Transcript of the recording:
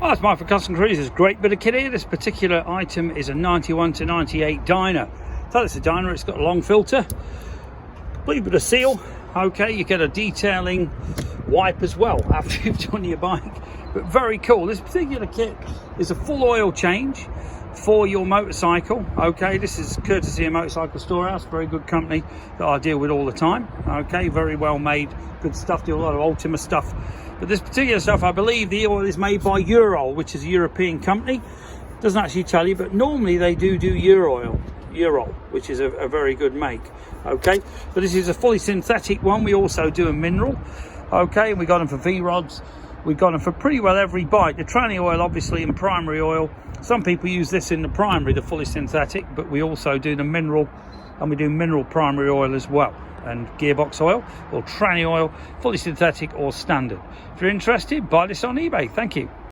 Well, it's Mike for Custom Cruisers. Great bit of kit here. This particular item is a 91 to 98 Dyna. So it's a Dyna, it's got a long filter, complete bit of seal. Okay, you get a detailing wipe as well after you've done your bike. But very cool. This particular kit is a full oil change for your motorcycle. Okay, this is courtesy of Motorcycle Storehouse, very good company that I deal with all the time. Okay, very well made, good stuff, do a lot of Ultima stuff. But this particular stuff, I believe the oil is made by Urol, which is a European company. Doesn't actually tell you, but normally they do Urol, which is a very good make. Okay, but this is a fully synthetic one. We also do a mineral. Okay, and we got them for V-rods. We got them for pretty well every bike. The tranny oil, obviously, and primary oil. Some people use this in the primary, the fully synthetic, but we also do the mineral, and we do mineral primary oil as well, and gearbox oil or tranny oil, fully synthetic or standard. If you're interested, buy this on eBay. Thank you.